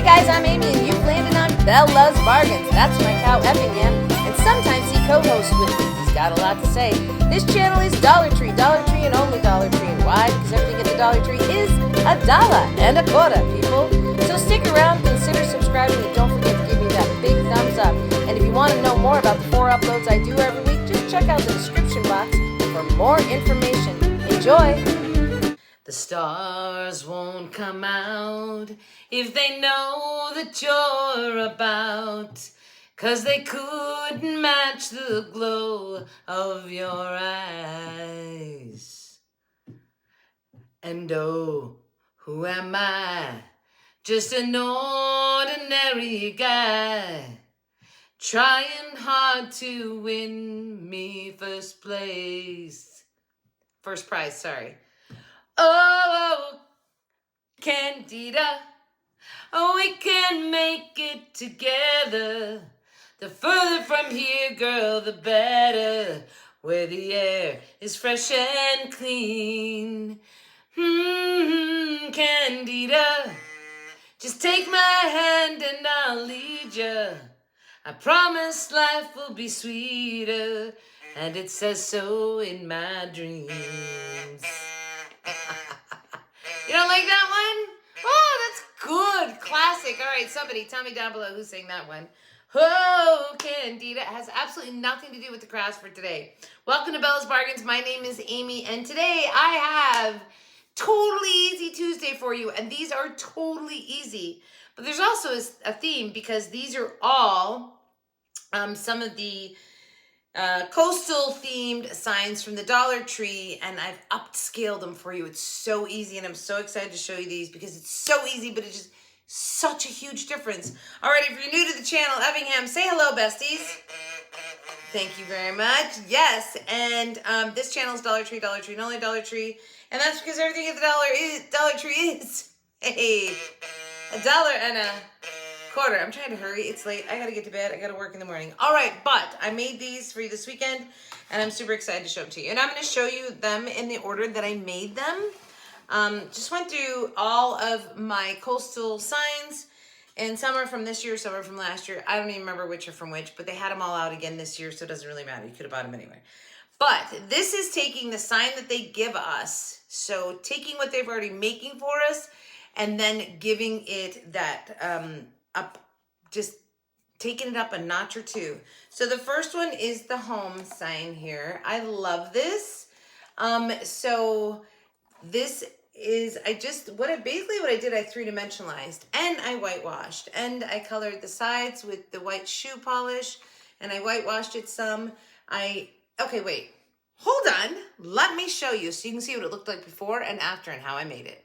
guys, I'm Amy, and you've landed on Bella's Bargains. That's my cow Effingham, and sometimes he co-hosts with me. He's got a lot to say. This channel is Dollar Tree, and only Dollar Tree. And why? Because everything at the Dollar Tree is $1.25, people. So stick around, consider subscribing, and don't forget to give me that big thumbs up. And if you want to know more about the 4 uploads I do every week, just check out the description box for more information. Enjoy! The stars won't come out if they know that you're about, 'cause they couldn't match the glow of your eyes. And oh, who am I? Just an ordinary guy, trying hard to win me first prize, sorry. Oh, Candida, oh, we can make it together. The further from here, girl, the better, where the air is fresh and clean. Candida, just take my hand and I'll lead you. I promise life will be sweeter, and it says so in my dreams. You don't like that one? Oh, that's good. Classic. All right, somebody tell me down below who sang that one. Oh, Candida. It has absolutely nothing to do with the crafts for today. Welcome to Bella's Bargains. My name is Amy, and today I have Totally Easy Tuesday for you, and these are totally easy. But there's also a theme, because these are all some of the coastal themed signs from the Dollar Tree, and I've upscaled them for you. It's so easy, and I'm so excited to show you these because it's so easy, but it's just such a huge difference. All right, if you're new to the channel, Effingham, say hello, besties. Thank you very much. Yes, and this channel is Dollar Tree, and only Dollar Tree, and that's because everything at the Dollar Tree is $1.25. I'm trying to hurry. It's late. I gotta get to bed. I gotta work in the morning. All right, but I made these for you this weekend, and I'm super excited to show them to you. And I'm going to show you them in the order that I made them. Just went through all of my coastal signs, and some are from this year, some are from last year. I don't even remember which are from which, but they had them all out again this year, so it doesn't really matter. You could have bought them anyway. But this is taking the sign that they give us, so taking what they've already making for us, and then giving it that just taking it up a notch or two. So the first one is the home sign here. I love this. So this is, what I did, I 3-dimensionalized, and I whitewashed, and I colored the sides with the white shoe polish, and I whitewashed it some. Okay, wait, hold on. Let me show you so you can see what it looked like before and after and how I made it.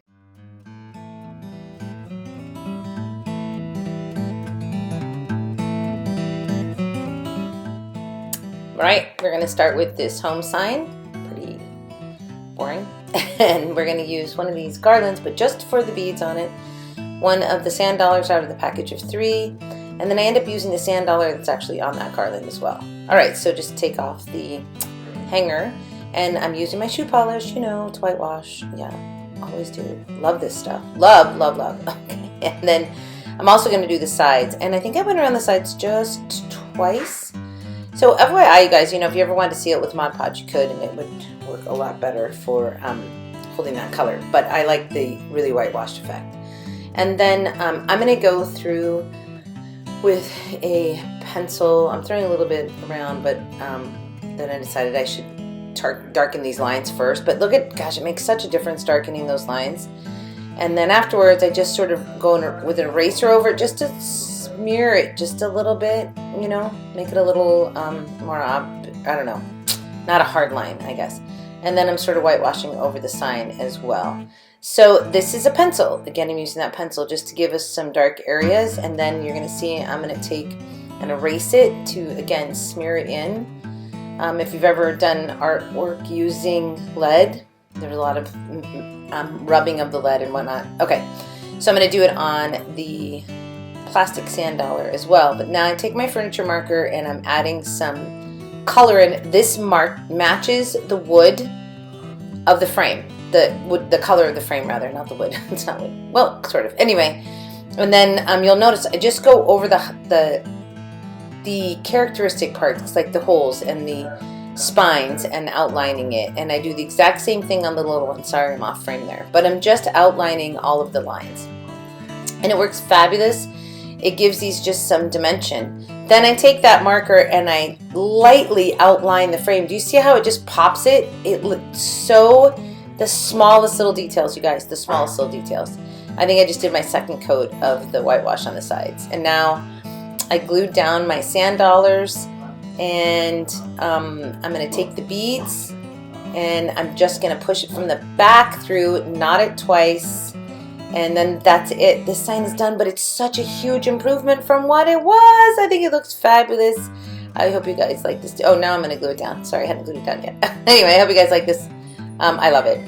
All right, we're going to start with this home sign. Pretty boring. And we're going to use one of these garlands, but just for the beads on it. One of the sand dollars out of the package of 3. And then I end up using the sand dollar that's actually on that garland as well. All right, so just take off the hanger. And I'm using my shoe polish, to whitewash. Yeah, always do. Love this stuff. Love, love, love. Okay, and then I'm also going to do the sides. And I think I went around the sides just twice. So FYI, you guys, if you ever wanted to seal it with Mod Podge, you could, and it would work a lot better for holding that color. But I like the really whitewashed effect. And then I'm going to go through with a pencil. I'm throwing a little bit around, but then I decided I should darken these lines first. But look at, gosh, it makes such a difference darkening those lines. And then afterwards, I just sort of go with an eraser over it just to smear it just a little bit, make it a little more, I don't know, not a hard line, I guess. And then I'm sort of whitewashing over the sign as well. So this is a pencil. Again, I'm using that pencil just to give us some dark areas. And then you're going to see I'm going to take and erase it to, again, smear it in. If you've ever done artwork using lead, there's a lot of rubbing of the lead and whatnot. Okay, so I'm going to do it on the plastic sand dollar as well. But now I take my furniture marker and I'm adding some color in. This matches the wood of the frame. The color of the frame rather, not the wood. It's not wood. Well, sort of. Anyway, And then you'll notice I just go over the characteristic parts, like the holes and the spines, and outlining it. And I do the exact same thing on the little one. Sorry, I'm off frame there. But I'm just outlining all of the lines. And it works fabulous. It gives these just some dimension. Then I take that marker and I lightly outline the frame. Do you see how it just pops it? It looks so, the smallest little details, you guys, the smallest little details. I think I just did my second coat of the whitewash on the sides. And now I glued down my sand dollars, and I'm going to take the beads and I'm just going to push it from the back through, knot it twice, and then that's it. This sign is done, but it's such a huge improvement from what it was. I think it looks fabulous. I hope you guys like this. Oh, now I'm going to glue it down. Sorry, I hadn't glued it down yet. Anyway, I hope you guys like this. I love it.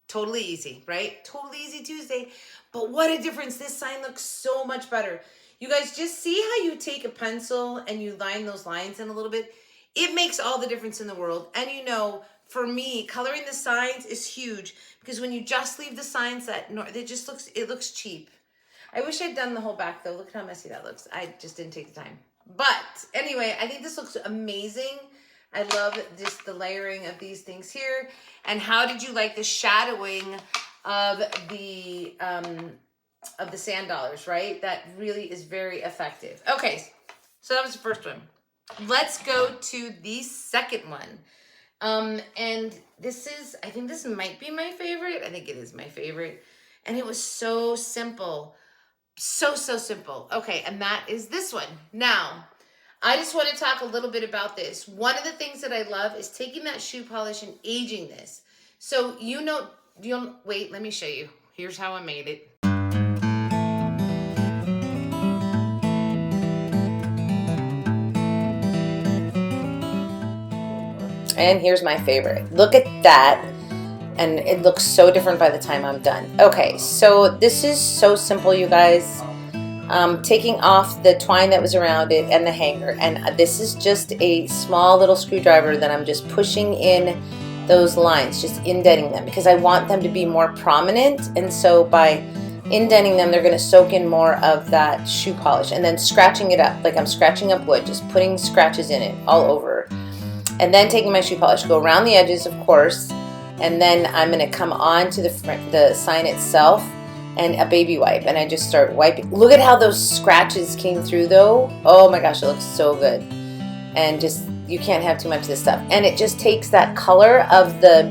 Totally easy, right? Totally easy Tuesday. But what a difference. This sign looks so much better. You guys just see how you take a pencil and you line those lines in a little bit. It makes all the difference in the world. And you know, for me, coloring the signs is huge, because when you just leave the signs, it looks cheap. I wish I'd done the whole back though. Look at how messy that looks. I just didn't take the time. But anyway, I think this looks amazing. I love just the layering of these things here. And how did you like the shadowing of the sand dollars, right? That really is very effective. Okay, so that was the first one. Let's go to the second one. And this is, I think this might be my favorite. I think it is my favorite. And it was so simple. So simple. Okay, and that is this one. Now, I just want to talk a little bit about this. One of the things that I love is taking that shoe polish and aging this. So wait, let me show you. Here's how I made it. And here's my favorite. Look at that. And it looks so different by the time I'm done. Okay, so this is so simple, you guys. Taking off the twine that was around it and the hanger, and this is just a small little screwdriver that I'm just pushing in those lines, just indenting them, because I want them to be more prominent. And so by indenting them, they're going to soak in more of that shoe polish, and then scratching it up like I'm scratching up wood, just putting scratches in it all over. And then taking my shoe polish, go around the edges, of course, and then I'm going to come on to the sign itself and a baby wipe, and I just start wiping. Look at how those scratches came through though. Oh my gosh, it looks so good. And just, you can't have too much of this stuff. And it just takes that color of the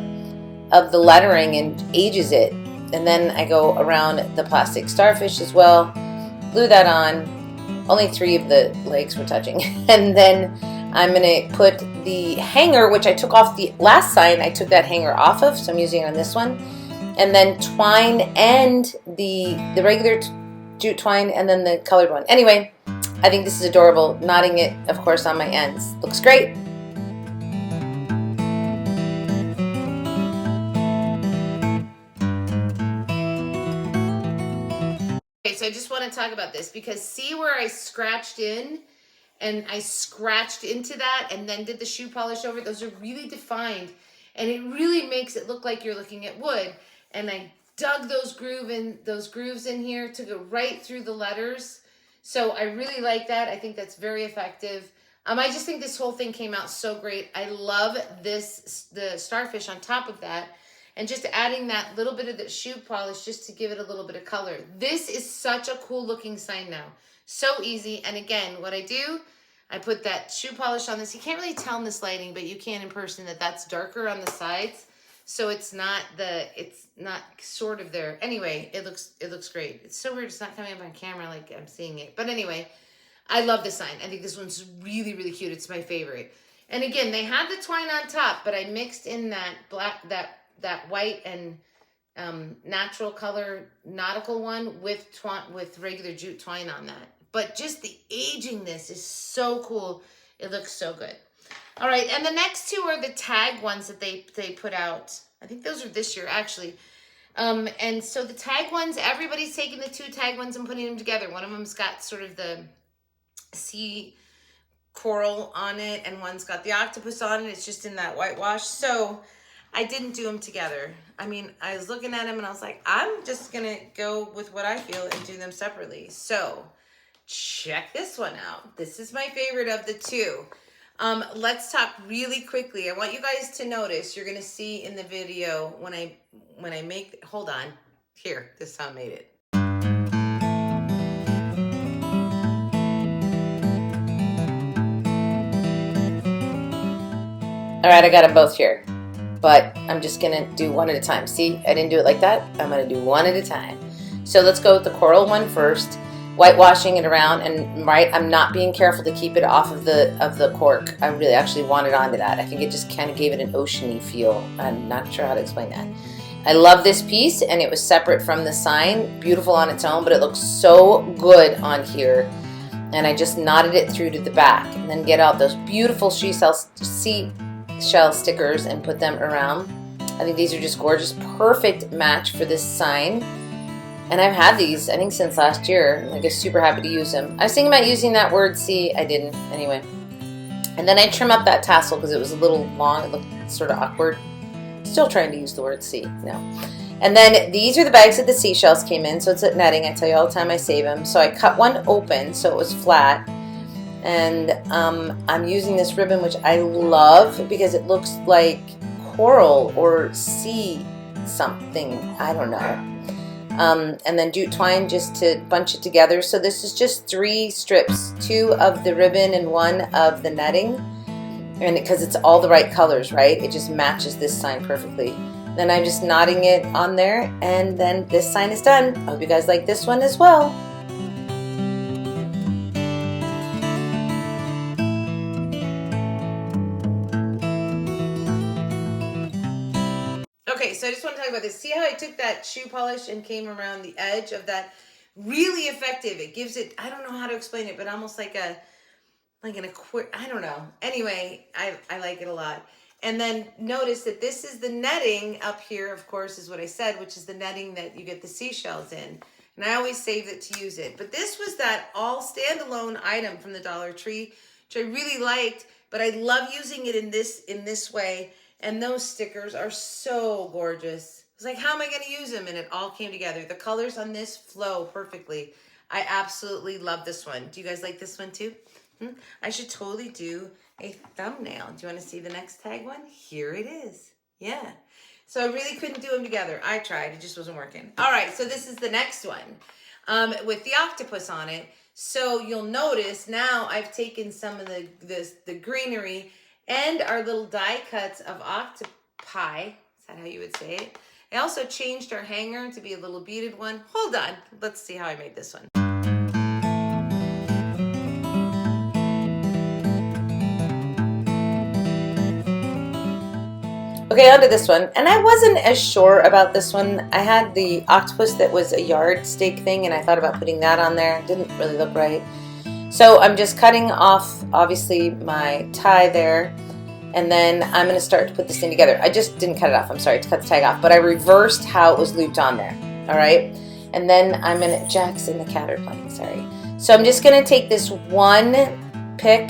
lettering and ages it. And then I go around the plastic starfish as well, glue that on. Only 3 of the legs were touching. And then I'm gonna put the hanger, which I took off the last sign, I took that hanger off of, so I'm using it on this one. And then twine and the regular jute twine, and then the colored one. Anyway, I think this is adorable. Knotting it, of course, on my ends. Looks great. Okay, so I just want to talk about this, because see where I scratched in, and I scratched into that and then did the shoe polish over it? Those are really defined, and it really makes it look like you're looking at wood. And I dug those grooves in here to go right through the letters. So I really like that. I think that's very effective. I just think this whole thing came out so great. I love the starfish on top of that. And just adding that little bit of the shoe polish just to give it a little bit of color. This is such a cool looking sign now. So easy. And again, what I do, I put that shoe polish on this. You can't really tell in this lighting, but you can in person that that's darker on the sides. So it's not sort of there. Anyway, it looks great. It's so weird it's not coming up on camera like I'm seeing it. But anyway, I love this sign. I think this one's really, really cute. It's my favorite. And again, they had the twine on top, but I mixed in that black, that white and natural color nautical one with regular jute twine on that. But just the aging this is so cool. It looks so good. All right, and the next 2 are the tag ones that they put out. I think those are this year, actually. And so the tag ones, everybody's taking the 2 tag ones and putting them together. One of them's got sort of the sea coral on it, and one's got the octopus on it. It's just in that whitewash. So I didn't do them together. I mean, I was looking at them and I was like, I'm just gonna go with what I feel and do them separately. So check this one out. This is my favorite of the 2. Let's talk really quickly. I want you guys to notice, you're gonna see in the video when I make, hold on, here, this is how I made it. All right, I got them both here, but I'm just gonna do one at a time. See, I didn't do it like that. I'm gonna do one at a time. So let's go with the coral one first, whitewashing it around, and I'm not being careful to keep it off of the cork. I really actually want it onto that. I think it just kind of gave it an oceany feel. I'm not sure how to explain that. I love this piece, and it was separate from the sign. Beautiful on its own, but it looks so good on here. And I just knotted it through to the back, and then get out those beautiful seashell stickers and put them around. I think these are just gorgeous, perfect match for this sign. And I've had these, I think, since last year. I'm just super happy to use them. I was thinking about using that word "see," I didn't. Anyway. And then I trim up that tassel because it was a little long. It looked sort of awkward. Still trying to use the word "see." No. And then these are the bags that the seashells came in. So it's at netting. I tell you all the time I save them. So I cut one open so it was flat. And I'm using this ribbon, which I love because it looks like coral or sea something. I don't know. And then jute twine just to bunch it together. So this is just 3 strips, 2 of the ribbon and 1 of the netting. And because it's all the right colors, right? It just matches this sign perfectly. Then I'm just knotting it on there, and then this sign is done. I hope you guys like this one as well. Okay, so I just want to talk about this. See how I took that shoe polish and came around the edge of that? Really effective. It gives it, I don't know how to explain it, but almost like an I don't know. Anyway, I like it a lot. And then notice that this is the netting up here, of course, is what I said, which is the netting that you get the seashells in. And I always save it to use it. But this was that all standalone item from the Dollar Tree, which I really liked, but I love using it in this way. And those stickers are so gorgeous. It's like, how am I going to use them? And it all came together. The colors on this flow perfectly. I absolutely love this one. Do you guys like this one too? I should totally do a thumbnail. Do you want to see the next tag one? Here it is. Yeah. So I really couldn't do them together. I tried. It just wasn't working. All right. So this is the next one with the octopus on it. So you'll notice now I've taken some of the greenery and our little die cuts of octopi. Is that how you would say it? I also changed our hanger to be a little beaded one. Hold on. Let's see how I made this one. Okay, on to this one. And I wasn't as sure about this one. I had the octopus that was a yardstick thing, and I thought about putting that on there. It didn't really look right. So I'm just cutting off, obviously, my tie there. And then I'm going to start to put this thing together. I just didn't cut it off. I'm sorry to cut the tag off. But I reversed how it was looped on there. All right? And then I'm going to... Jack's in the cat are playing. Sorry. So I'm just going to take this one pick,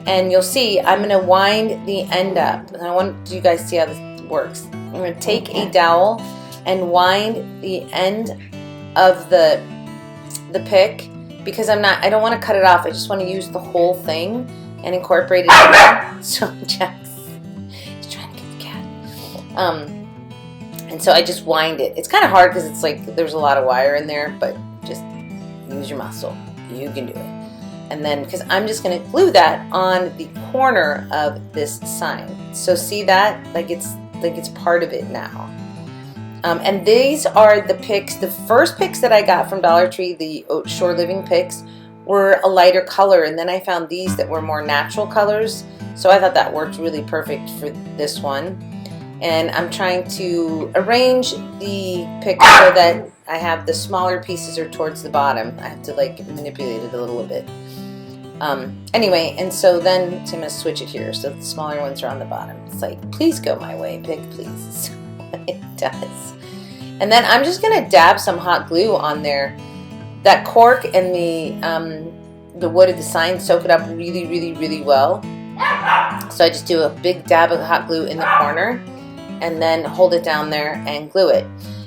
and you'll see I'm going to wind the end up. And I want you guys to see how this works. I'm going to take a dowel and wind the end of the pick, because I don't want to cut it off. I just want to use the whole thing and incorporate it in there. So Jack's trying to get the cat. And so I just wind it. It's kind of hard because it's like there's a lot of wire in there, but just use your muscle. You can do it. And then, because I'm just going to glue that on the corner of this sign. So see that? Like it's part of it now. And these are the picks. The first picks that I got from Dollar Tree, the Shore Living picks, were a lighter color. And then I found these that were more natural colors. So I thought that worked really perfect for this one. And I'm trying to arrange the picks so that I have the smaller pieces are towards the bottom. I have to like manipulate it a little bit. Anyway, and so then I'm going to switch it here. So the smaller ones are on the bottom. It's like, please go my way, pick, please. So it does. And then I'm just gonna dab some hot glue on there. That cork and the wood of the sign soak it up really, really, really well. So I just do a big dab of hot glue in the corner and then hold it down there and glue it.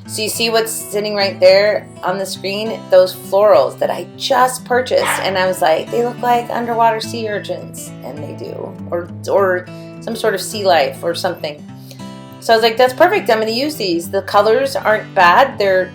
So you see what's sitting right there on the screen? Those florals that I just purchased, and I was like, they look like underwater sea urchins, and they do, or some sort of sea life or something. So I was like, that's perfect. I'm going to use these. The colors aren't bad. They're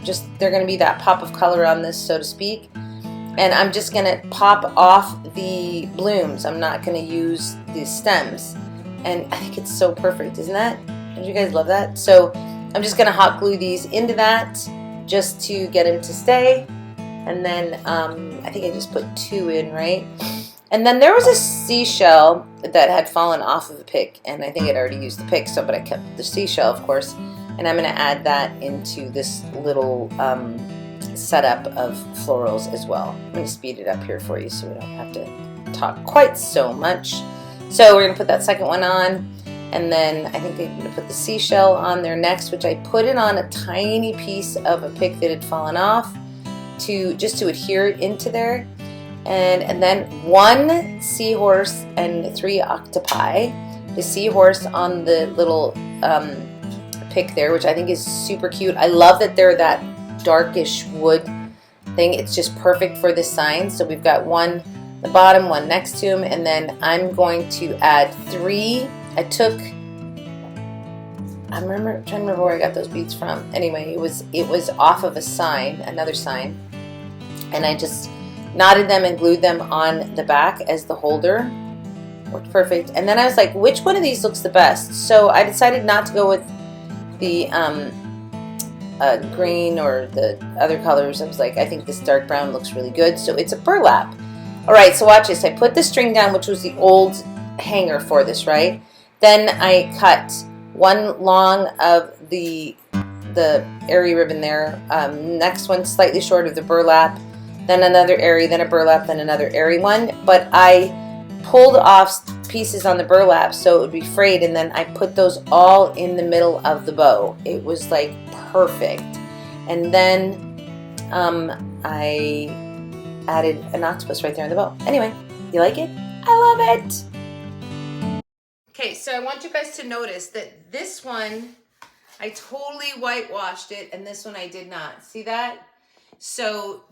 going to be that pop of color on this, so to speak. And I'm just going to pop off the blooms. I'm not going to use the stems. And I think it's so perfect, isn't that? Don't you guys love that? So I'm just going to hot glue these into that just to get them to stay. And then I think I just put 2 in, right? And then there was a seashell that had fallen off of a pick, and I think I'd already used the pick, but I kept the seashell, of course. And I'm going to add that into this little setup of florals as well. I'm going to speed it up here for you so we don't have to talk quite so much. So we're going to put that second one on. And then I think I'm going to put the seashell on there next, which I put it on a tiny piece of a pick that had fallen off just to adhere it into there. And then 1 seahorse and 3 octopi. The seahorse on the little pick there, which I think is super cute. I love that they're that darkish wood thing. It's just perfect for this sign. So we've got 1 at the bottom, 1 next to him, and then I'm going to add 3. I'm trying to remember where I got those beads from. Anyway, it was off of a sign, another sign, and I just knotted them and glued them on the back as the holder. Worked perfect. And then I was like, which one of these looks the best? So I decided not to go with the green or the other colors. I was like, I think this dark brown looks really good. So it's a burlap. All right, so watch this. I put the string down, which was the old hanger for this, right? Then I cut 1 long of the airy ribbon there. Next one slightly short of the burlap. Then another airy, then a burlap, then another airy one. But I pulled off pieces on the burlap so it would be frayed, and then I put those all in the middle of the bow. It was like perfect. And then I added an octopus right there in the bow. Anyway, you like it? I love it! Okay, so I want you guys to notice that this one, I totally whitewashed it, and this one I did not. See that? So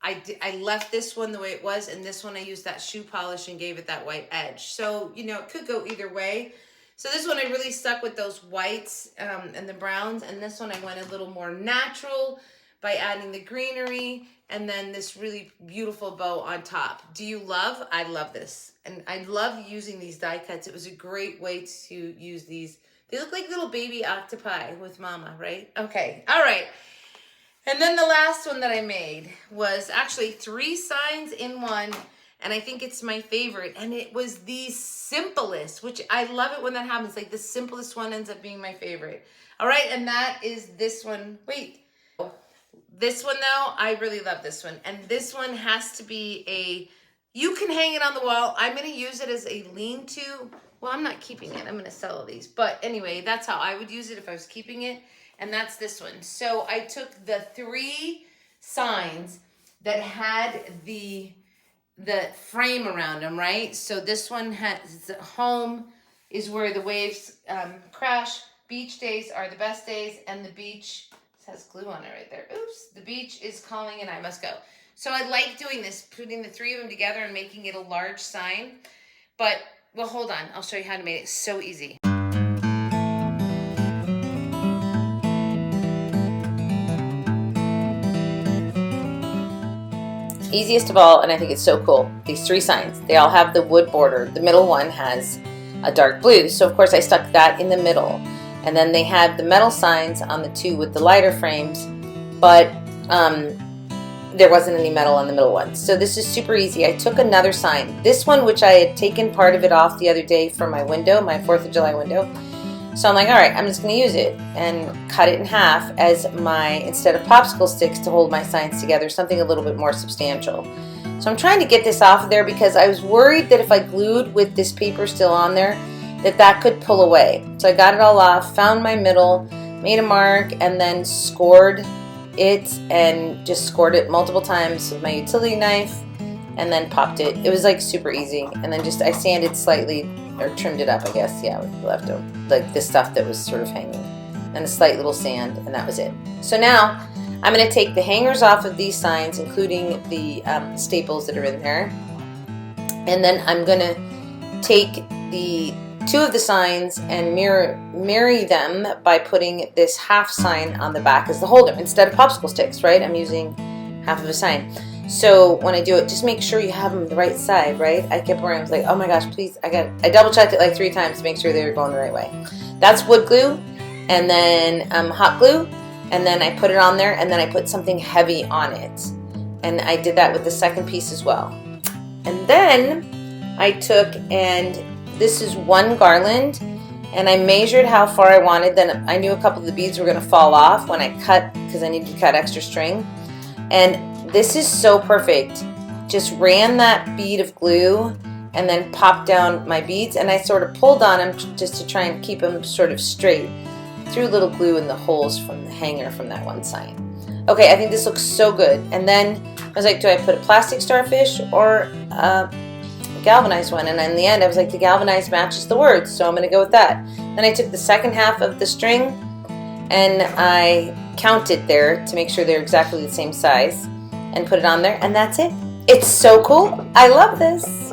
I left this one the way it was, and this one I used that shoe polish and gave it that white edge. So, you know, it could go either way. So this one I really stuck with those whites and the browns, and this one I went a little more natural by adding the greenery and then this really beautiful bow on top. Do you love? I love this. And I love using these die cuts. It was a great way to use these. They look like little baby octopi with mama, right? Okay, all right. And then the last one that I made was actually 3 signs in one, and I think it's my favorite. And it was the simplest, which I love it when that happens. Like the simplest one ends up being my favorite. All right, and that is this one. Wait. This one though, I really love this one. And this one has to be you can hang it on the wall. I'm going to use it as a lean-to. Well, I'm not keeping it. I'm going to sell all these. But anyway, that's how I would use it if I was keeping it. And that's this one. So I took the 3 signs that had the frame around them, right? So this one has home is where the waves crash. Beach days are the best days, and the beach has glue on it right there. Oops, the beach is calling and I must go. So I like doing this, putting the 3 of them together and making it a large sign. But, well, hold on. I'll show you how to make it so easy. Easiest of all, and I think it's so cool, these 3 signs. They all have the wood border. The middle one has a dark blue, so of course I stuck that in the middle. And then they had the metal signs on the 2 with the lighter frames, but there wasn't any metal on the middle one. So this is super easy. I took another sign. This one, which I had taken part of it off the other day for my window, my 4th of July window. So I'm like, all right, I'm just going to use it and cut it in half as instead of popsicle sticks to hold my signs together, something a little bit more substantial. So I'm trying to get this off of there because I was worried that if I glued with this paper still on there, that could pull away. So I got it all off, found my middle, made a mark, and then scored it, and just scored it multiple times with my utility knife, and then popped it. It was like super easy. And then just I sanded slightly, or trimmed it up, I guess. Yeah, with leftover, like the stuff that was sort of hanging, and a slight little sand, and that was it. So now I'm going to take the hangers off of these signs, including the staples that are in there, and then I'm going to take the two of the signs and marry them by putting this half sign on the back as the holder instead of popsicle sticks, right? I'm using half of a sign. So when I do it, just make sure you have them the right side, right? I kept worrying, I was like, oh my gosh, please, I double checked it like 3 times to make sure they were going the right way. That's wood glue, and then hot glue, and then I put it on there, and then I put something heavy on it. And I did that with the second piece as well. And then I took, and this is one garland, and I measured how far I wanted. Then I knew a couple of the beads were going to fall off when I cut, because I needed to cut extra string. And this is so perfect. Just ran that bead of glue and then popped down my beads, and I sort of pulled on them just to try and keep them sort of straight. Threw little glue in the holes from the hanger from that one sign. Okay, I think this looks so good. And then I was like, do I put a plastic starfish or a galvanized one? And in the end I was like, the galvanized matches the words, so I'm going to go with that. Then I took the second half of the string and I counted there to make sure they're exactly the same size, and put it on there, and that's it. It's so cool. I love this.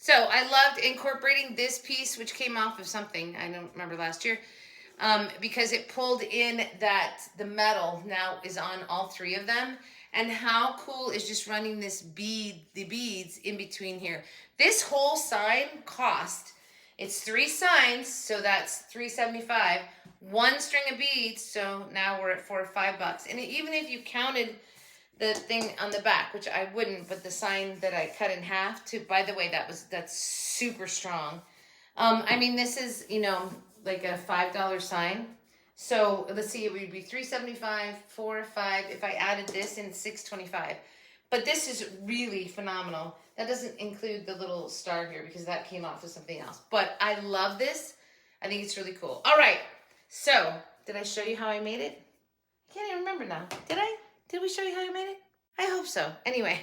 So I loved incorporating this piece, which came off of something, I don't remember, last year, because it pulled in that the metal now is on all 3 of them. And how cool is just running this the beads in between here. This whole sign cost, it's 3 signs, so that's $3.75, 1 string of beads, so now we're at $4 or $5. And even if you counted the thing on the back, which I wouldn't, but the sign that I cut in half to, by the way, that's super strong. I mean, this is, you know, like a $5 sign. So let's see, it would be $3.75, 4, 5. If I added this in, $6.25. But this is really phenomenal. That doesn't include the little star here because that came off of something else. But I love this. I think it's really cool. All right. So did I show you how I made it? I can't even remember now. Did I? Did we show you how you made it? I hope so. Anyway,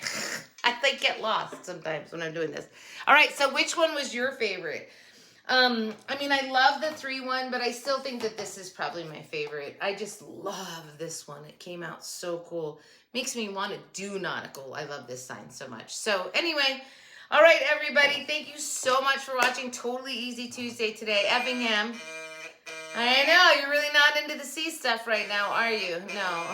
I think get lost sometimes when I'm doing this. All right, so which one was your favorite? I mean, I love the 3 one, but I still think that this is probably my favorite. I just love this one. It came out so cool. Makes me want to do nautical. I love this sign so much. So anyway, all right, everybody. Thank you so much for watching Totally Easy Tuesday today. Effingham. I know, you're really not into the sea stuff right now, are you? No.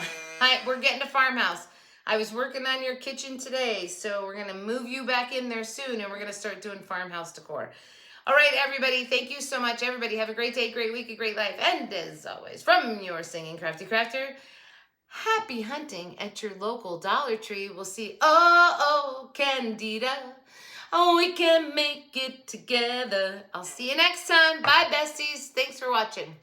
We're getting a farmhouse. I was working on your kitchen today, so we're going to move you back in there soon, and we're going to start doing farmhouse decor. All right, everybody, thank you so much. Everybody, have a great day, great week, a great life. And as always, from your singing crafty crafter, happy hunting at your local Dollar Tree. We'll see. Oh, Candida. Oh, we can make it together. I'll see you next time. Bye, besties. Thanks for watching.